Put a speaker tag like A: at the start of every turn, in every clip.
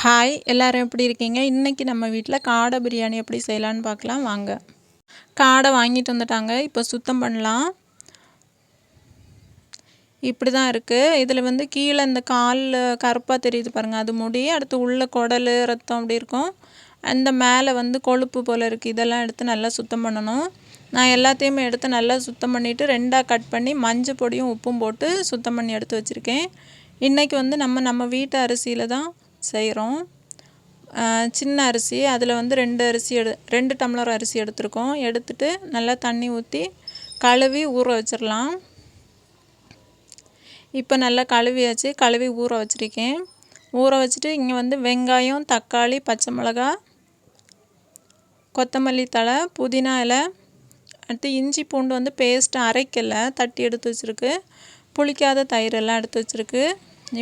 A: Hi எல்லோரும் எப்படி இருக்கீங்க? இன்றைக்கி நம்ம வீட்டில் காடை பிரியாணி எப்படி செய்யலான்னு பார்க்கலாம் வாங்க. காடை வாங்கிட்டு வந்துட்டாங்க. இப்போ சுத்தம் பண்ணலாம். இப்படி தான் இருக்குது. இதில் வந்து கீழே இந்த காலில் கருப்பாக தெரியுது பாருங்கள், அது முடி. அடுத்து உள்ள குடல் ரத்தம் அப்படி இருக்கும். அந்த மேலே வந்து கொழுப்பு போல் இருக்குது. இதெல்லாம் எடுத்து நல்லா சுத்தம் பண்ணணும். நான் எல்லாத்தையுமே எடுத்து நல்லா சுத்தம் பண்ணிவிட்டு 2ஆக கட் பண்ணி மஞ்சள் பொடியும் உப்பும் போட்டு சுத்தம் பண்ணி எடுத்து வச்சுருக்கேன். இன்றைக்கி வந்து நம்ம வீட்டு அரிசியில் தான் செய்கிறோம். சின்ன அரிசி, அதில் வந்து 2 டம்ளர் அரிசி எடுத்துருக்கோம். எடுத்துட்டு நல்லா தண்ணி ஊற்றி கழுவி ஊற வச்சிடலாம். இப்போ நல்லா கழுவியாச்சு. கழுவி ஊற வச்சுருக்கேன். ஊற வச்சுட்டு இங்கே வந்து வெங்காயம், தக்காளி, பச்சை மிளகா, கொத்தமல்லி தழை, புதினா இலை, அடுத்து இஞ்சி பூண்டு வந்து பேஸ்ட்டு அரைக்கலை, தட்டி எடுத்து வச்சுருக்கு. புளிக்காத தயிர் எல்லாம் எடுத்து வச்சுருக்கு.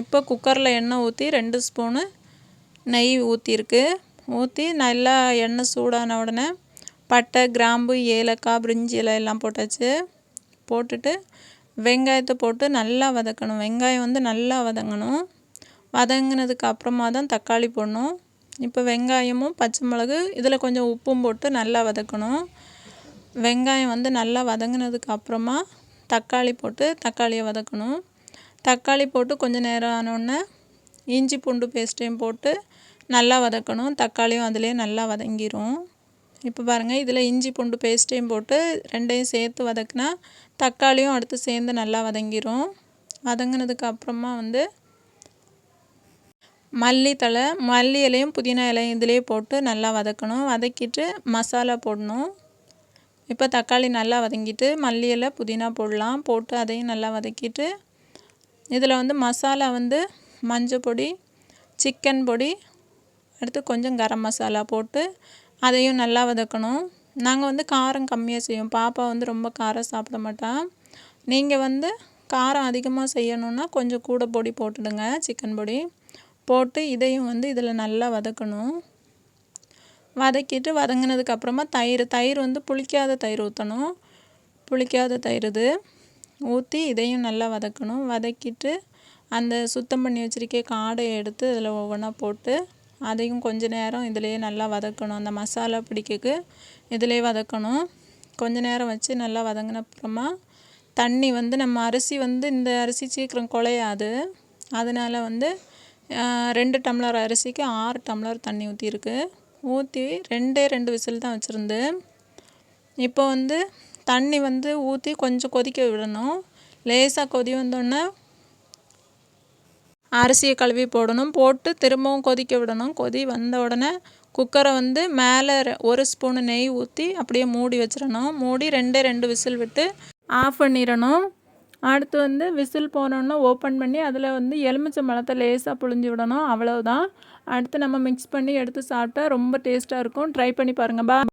A: இப்போ குக்கரில் எண்ணெய் ஊற்றி 2 ஸ்பூனு நெய் ஊற்றிருக்கு. ஊற்றி நல்லா எண்ணெய் சூடான உடனே பட்டை, கிராம்பு, ஏலக்காய், பிரிஞ்சி இலை எல்லாம் போட்டாச்சு. போட்டுட்டு வெங்காயத்தை போட்டு நல்லா வதக்கணும். வெங்காயம் வந்து நல்லா வதங்கணும். வதங்கினதுக்கு அப்புறமா தான் தக்காளி போடணும். இப்போ வெங்காயமும் பச்சை மிளகு இதில் கொஞ்சம் உப்பும் போட்டு நல்லா வதக்கணும். வெங்காயம் வந்து நல்லா வதங்கினதுக்கு அப்புறமா தக்காளி போட்டு தக்காளியை வதக்கணும். தக்காளி போட்டு கொஞ்சம் நேரம் ஆனோடனே இஞ்சி பூண்டு பேஸ்ட்டையும் போட்டு நல்லா வதக்கணும். தக்காளியும் அதிலே நல்லா வதங்கிடும். இப்போ பாருங்கள், இதில் இஞ்சி பூண்டு பேஸ்ட்டையும் போட்டு 2ஐயும் சேர்த்து வதக்கினா தக்காளியும் அடுத்து சேர்ந்து நல்லா வதங்கிடும். வதங்கினதுக்கு அப்புறமா வந்து மல்லித்தழை, மல்லி இலையும் புதினா இலையும் இதிலே போட்டு நல்லா வதக்கணும். வதக்கிட்டு மசாலா போடணும். இப்போ தக்காளி நல்லா வதங்கிட்டு மல்லி இலை, புதினா போடலாம். போட்டு அதையும் நல்லா வதக்கிட்டு இதில் வந்து மசாலா வந்து மஞ்சள் பொடி, சிக்கன் பொடி, அடுத்து கொஞ்சம் கரம் மசாலா போட்டு அதையும் நல்லா வதக்கணும். நாங்கள் வந்து காரம் கம்மியாக செய்வோம். பாப்பா வந்து ரொம்ப காரம் சாப்பிட மாட்டா. நீங்கள் வந்து காரம் அதிகமாக செய்யணுன்னா கொஞ்சம் கூட பொடி போட்டுடுங்க, சிக்கன் பொடி போட்டு இதையும் வந்து இதில் நல்லா வதக்கணும். வதக்கிட்டு வதங்கினதுக்கப்புறமா தயிர் வந்து புளிக்காத தயிர் ஊற்றணும். புளிக்காத தயிர் இது ஊற்றி இதையும் நல்லா வதக்கணும். வதக்கிட்டு அந்த சுத்தம் பண்ணி வச்சுருக்க காடையை எடுத்து இதில் ஒவ்வொன்றா போட்டு அதையும் கொஞ்ச நேரம் இதிலே நல்லா வதக்கணும். அந்த மசாலா பிடிக்கக்கு இதிலே வதக்கணும். கொஞ்ச நேரம் வச்சு நல்லா வதங்கின அப்புறமா தண்ணி வந்து நம்ம அரிசி வந்து இந்த அரிசி சீக்கிரம் குழையாது. அதனால் வந்து 2 டம்ளர் அரிசிக்கு 6 டம்ளர் தண்ணி ஊற்றிருக்கு. ஊற்றி 2 விசில் தான் வச்சுருந்து. இப்போ வந்து தண்ணி வந்து ஊற்றி கொஞ்சம் கொதிக்க விடணும். லேசாக கொதி வந்தோடனே அரிசியை கழுவி போடணும். போட்டு திரும்பவும் கொதிக்க விடணும். கொதி வந்த உடனே குக்கரை வந்து மேலே 1 ஸ்பூனு நெய் ஊற்றி அப்படியே மூடி வச்சிடணும். மூடி 2 விசில் விட்டு ஆஃப் பண்ணிடணும். அடுத்து வந்து விசில் போனோன்னே ஓப்பன் பண்ணி அதில் வந்து எலுமிச்சை பழத்தை லேசாக புழிஞ்சு விடணும். அவ்வளவுதான். அடுத்து நம்ம மிக்ஸ் பண்ணி எடுத்து சாப்பிட்டா ரொம்ப டேஸ்ட்டாக இருக்கும். ட்ரை பண்ணி பாருங்கள்.